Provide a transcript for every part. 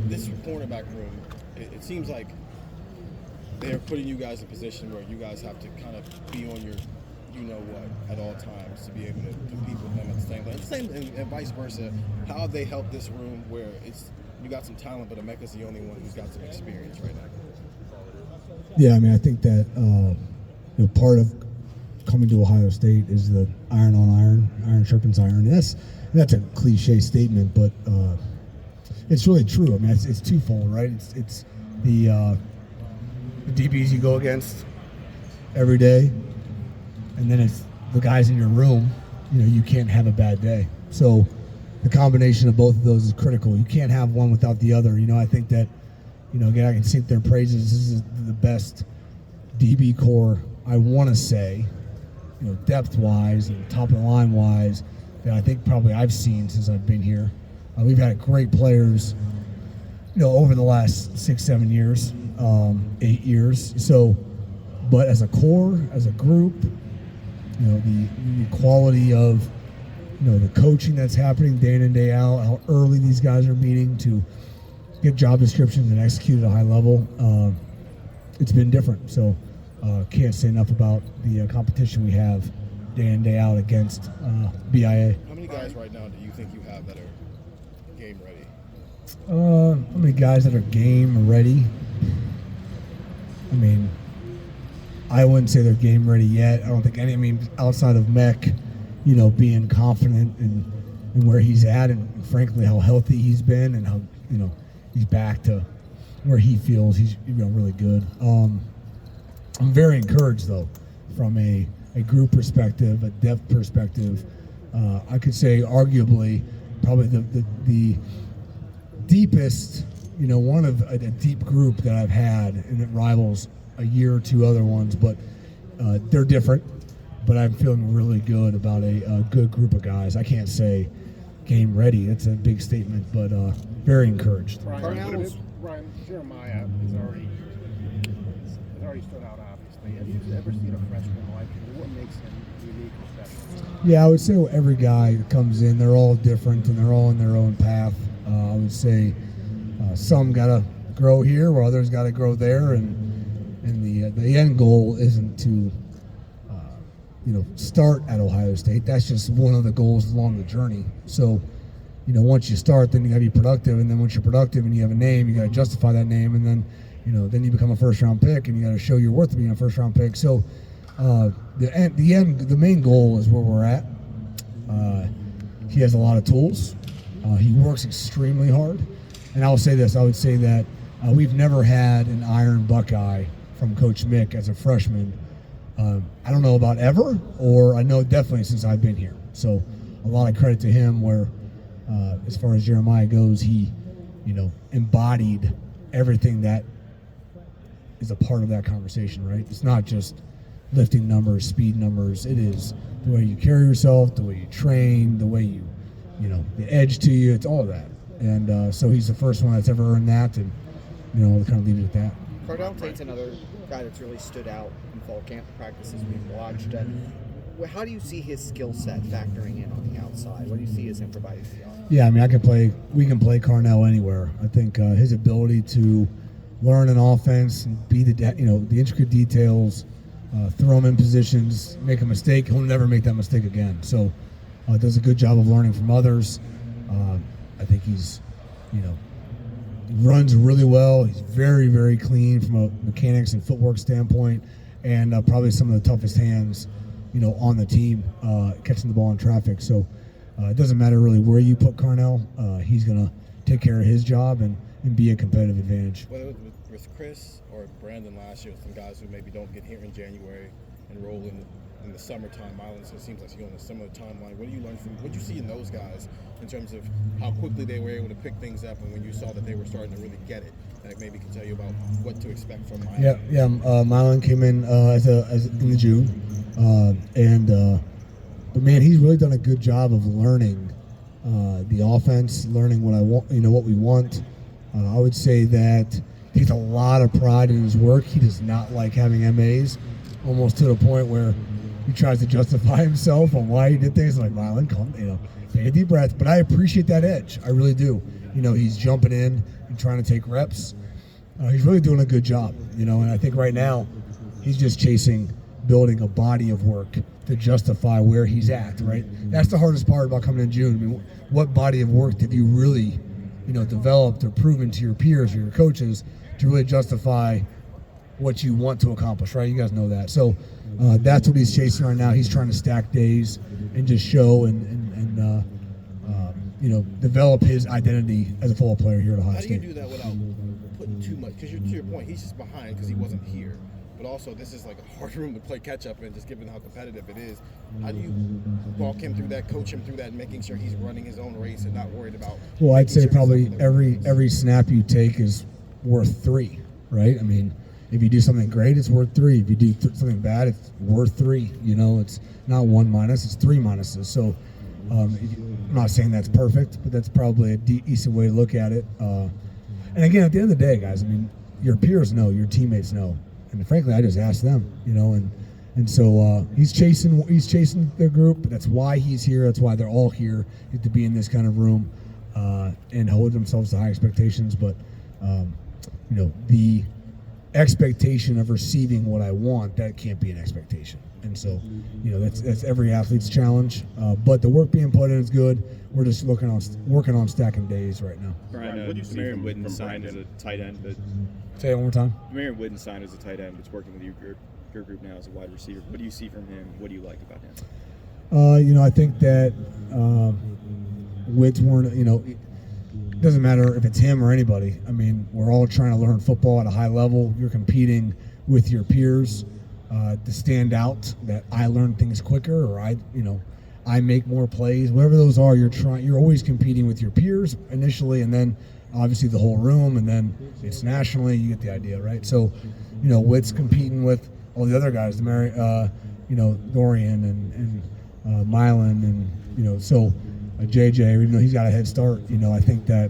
this cornerback room, it seems like they're putting you guys in a position where you guys have to kind of be on your you-know-what at all times to be able to compete with them at the same and vice versa. How have they helped this room where you got some talent, but Emeka's the only one who's got some experience right now? Yeah, I mean, I think that part of coming to Ohio State is the iron on iron, iron sharpens iron. And that's a cliche statement, but it's really true. I mean, it's twofold, right? It's the DBs you go against every day, and then it's the guys in your room. You can't have a bad day. So the combination of both of those is critical. You can't have one without the other. I think that, again, I can sing their praises. This is the best DB core, I want to say, depth-wise and top-of-the-line-wise, that I think probably I've seen since I've been here. We've had great players, over the last 6-7 years, 8 years. So, but as a core, as a group, the quality of, the coaching that's happening day in and day out, how early these guys are meeting to get job descriptions and execute at a high level, it's been different. So can't say enough about the competition we have day in, day out against BIA. How many guys right now do you think you have that are game ready? How many guys that are game ready? I mean, I wouldn't say they're game ready yet. I don't think any. I mean, outside of Mech, being confident in where he's at, and frankly how healthy he's been, and how he's back to where he feels he's really good. I'm very encouraged though, from a group perspective, a depth perspective. I could say arguably probably the deepest, one of a deep group that I've had, and it rivals a year or two other ones, but they're different. But I'm feeling really good about a good group of guys. I can't say game ready. It's a big statement, but very encouraged. Brian, Jeremiah has already stood out, obviously. Have you ever seen a freshman like him? What makes him unique or special? Yeah, I would say every guy that comes in, they're all different and they're all in their own path. I would say some got to grow here, where others got to grow there, and the end goal isn't to start at Ohio State. That's just one of the goals along the journey. So, once you start, then you got to be productive, and then once you're productive and you have a name, you got to justify that name, and then then you become a first-round pick, and you got to show you're worth being a first-round pick. So, the main goal is where we're at. He has a lot of tools. He works extremely hard, and I will say this: I would say that we've never had an iron Buckeye from Coach Mick as a freshman. I don't know about ever, or I know definitely since I've been here. So, a lot of credit to him. Where, as far as Jeremiah goes, he, embodied everything that is a part of that conversation, right? It's not just lifting numbers, speed numbers. It is the way you carry yourself, the way you train, the way you, the edge to you. It's all of that. And so he's the first one that's ever earned that, and, we'll kind of leave it at that. Carnell Tate's another guy that's really stood out in fall camp practices we've watched. How do you see his skill set factoring in on the outside? What do you see as him providing to the offense? Yeah, I mean, we can play Carnell anywhere. I think his ability to learn an offense, and be the intricate details, throw him in positions, make a mistake, he'll never make that mistake again. So does a good job of learning from others. I think he's, runs really well. He's very, very clean from a mechanics and footwork standpoint, and probably some of the toughest hands, on the team, catching the ball in traffic. So it doesn't matter really where you put Carnell. He's going to take care of his job and be a competitive advantage. Whether with Chris or Brandon last year, some guys who maybe don't get here in January and roll in the summertime islands, so it seems like you're on a similar timeline. What do you learn from? What do you see in those guys in terms of how quickly they were able to pick things up, and when you saw that they were starting to really get it, that maybe can tell you about what to expect from Milan? Yeah. Milan came in as in the June, but man, he's really done a good job of learning the offense, learning what I want, what we want. I would say that he takes a lot of pride in his work. He does not like having MAs, almost to the point where he tries to justify himself on why he did things. Like, Milan, take a deep breath. But I appreciate that edge. I really do. he's jumping in and trying to take reps. He's really doing a good job, and I think right now he's just chasing building a body of work to justify where he's at, right? That's the hardest part about coming in June. I mean, what body of work have you really, developed or proven to your peers or your coaches to really justify what you want to accomplish, right? You guys know that. So that's what he's chasing right now. He's trying to stack days and just show and develop his identity as a football player here at Ohio State. How do you do that without putting too much? Because to your point, he's just behind because he wasn't here. But also, this is like a hard room to play catch up in, just given how competitive it is. How do you walk him through that, coach him through that, and making sure he's running his own race and not worried about? Well, I'd say probably every snap you take is worth 3, right? I mean, if you do something great, it's worth 3. If you do something bad, it's worth 3. It's not 1 minus, it's 3 minuses. So I'm not saying that's perfect, but that's probably a decent way to look at it. And again, at the end of the day, guys, I mean, your peers know, your teammates know. And frankly, I just asked them, and so he's chasing the group. That's why he's here. That's why they're all here, to be in this kind of room and hold themselves to high expectations. But the expectation of receiving what I want, that can't be an expectation. And so, that's every athlete's challenge. But the work being put in is good. We're just working on stacking days right now. Brian, what do you see from Whitten signed as a tight end? But say it one more time. Marion Whitten signed as a tight end, but working with your group now as a wide receiver. What do you see from him? What do you like about him? I think that Whit's weren't. It doesn't matter if it's him or anybody. I mean, we're all trying to learn football at a high level. You're competing with your peers to stand out. That I learn things quicker, or I make more plays. Whatever those are, you're always competing with your peers initially, and then obviously the whole room, and then it's nationally. You get the idea, right? So, Whit's competing with all the other guys, Dorian and Milan, and so JJ. Even though he's got a head start, I think that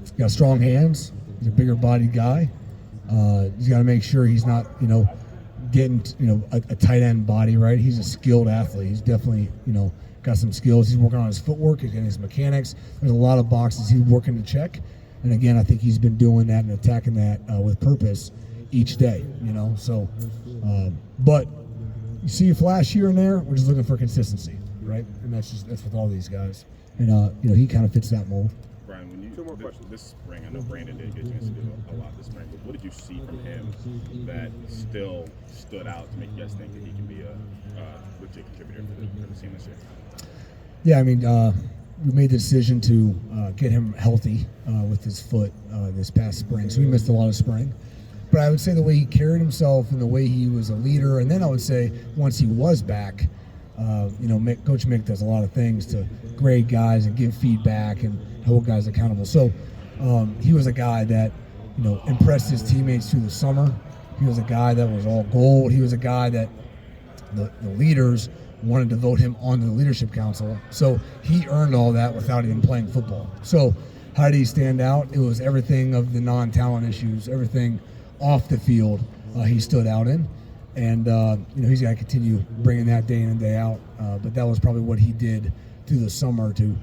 he's got strong hands. He's a bigger bodied guy. He's got to make sure he's not, getting a tight end body, right? He's a skilled athlete. He's definitely got some skills. He's working on his footwork and his mechanics. There's a lot of boxes he's working to check, and again, I think he's been doing that and attacking that with purpose each day. So but you see a flash here and there. We're just looking for consistency, right? And that's with all these guys, and he kind of fits that mold. Brian, when this spring, I know Brandon didn't get a chance to do a lot this spring, but what did you see from him that still stood out to make you guys think that he can be a legit contributor for the team this year? Yeah, I mean, we made the decision to get him healthy with his foot this past spring, so we missed a lot of spring. But I would say the way he carried himself and the way he was a leader, and then I would say once he was back, Coach Mick does a lot of things to grade guys and give feedback and hold guys accountable. So he was a guy that, impressed his teammates through the summer. He was a guy that was all gold. He was a guy that the leaders wanted to vote him on the leadership council. So he earned all that without even playing football. So how did he stand out? It was everything of the non-talent issues, everything off the field he stood out in. And, he's got to continue bringing that day in and day out. But that was probably what he did through the summer to,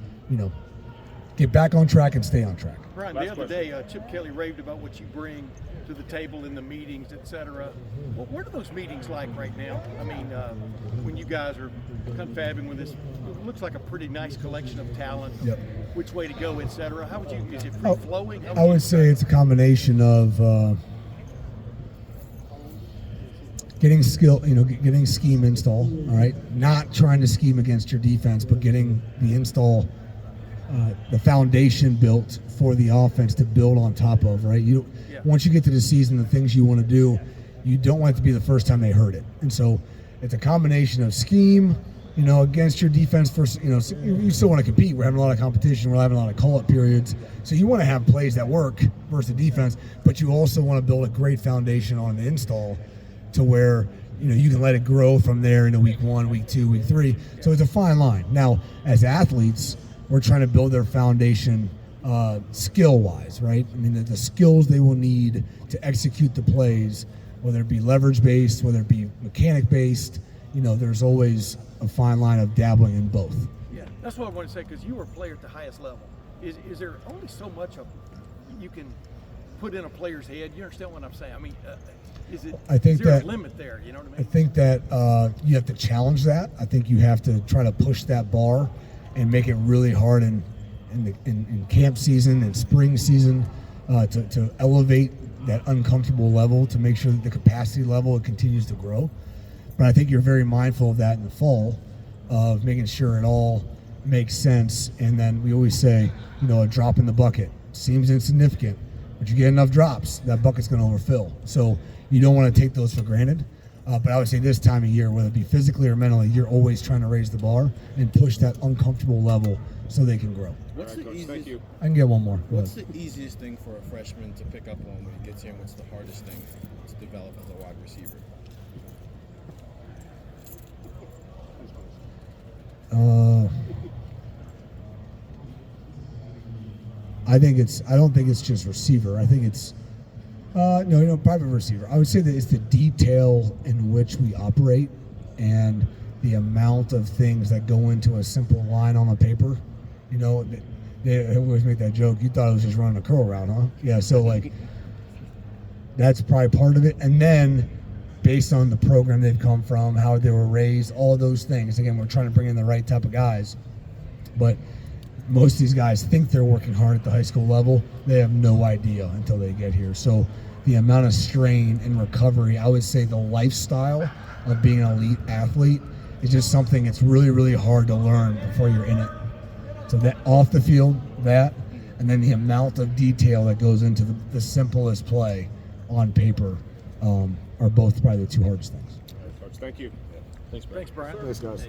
get back on track and stay on track. Brian, the other day, Chip Kelly raved about what you bring to the table in the meetings, et cetera. Well, what are those meetings like right now? I mean, when you guys are confabbing with this, it looks like a pretty nice collection of talent, yep. Which way to go, et cetera. How would you, is it free-flowing? I would say it's a combination of getting skill, getting scheme install, all right? Not trying to scheme against your defense, but getting the install, the foundation built for the offense to build on top of, right? Once you get to the season, the things you want to do, you don't want it to be the first time they heard it. And so it's a combination of scheme, against your defense first, you still want to compete. We're having a lot of competition. We're having a lot of call-up periods. So you want to have plays that work versus the defense, but you also want to build a great foundation on the install to where, you can let it grow from there into week 1, week 2, week 3. So it's a fine line. Now, as athletes, we're trying to build their foundation skill-wise, right? I mean, the skills they will need to execute the plays, whether it be leverage-based, whether it be mechanic-based, there's always a fine line of dabbling in both. Yeah, that's what I want to say, because you were a player at the highest level. is there only so much of you can put in a player's head? You understand what I'm saying? I mean, is there a limit there? You know what I mean? I think that you have to challenge that. I think you have to try to push that bar and make it really hard in camp season and spring season to elevate that uncomfortable level, to make sure that the capacity level continues to grow. But I think you're very mindful of that in the fall, of making sure it all makes sense. And then we always say, a drop in the bucket seems insignificant, but you get enough drops, that bucket's going to overfill. So you don't want to take those for granted. But I would say this time of year, whether it be physically or mentally, you're always trying to raise the bar and push that uncomfortable level so they can grow. What's the easiest? Thank you. I can get one more. Go What's ahead. the easiest thing for a freshman to pick up on when he gets here, and what's the hardest thing to develop as a wide receiver? I don't think it's just receiver. I think it's private receiver. I would say that it's the detail in which we operate and the amount of things that go into a simple line on the paper. They always make that joke. You thought it was just running a curl route, huh? Yeah. So that's probably part of it. And then based on the program they've come from, how they were raised, all those things. Again, we're trying to bring in the right type of guys, but most of these guys think they're working hard at the high school level. They have no idea until they get here. So the amount of strain and recovery, I would say the lifestyle of being an elite athlete is just something that's really, really hard to learn before you're in it. So that off the field, and then the amount of detail that goes into the simplest play on paper are both probably the two hardest things. All right, Coach, thank you. Thanks, Brian. Thanks, Brian. Thanks, guys.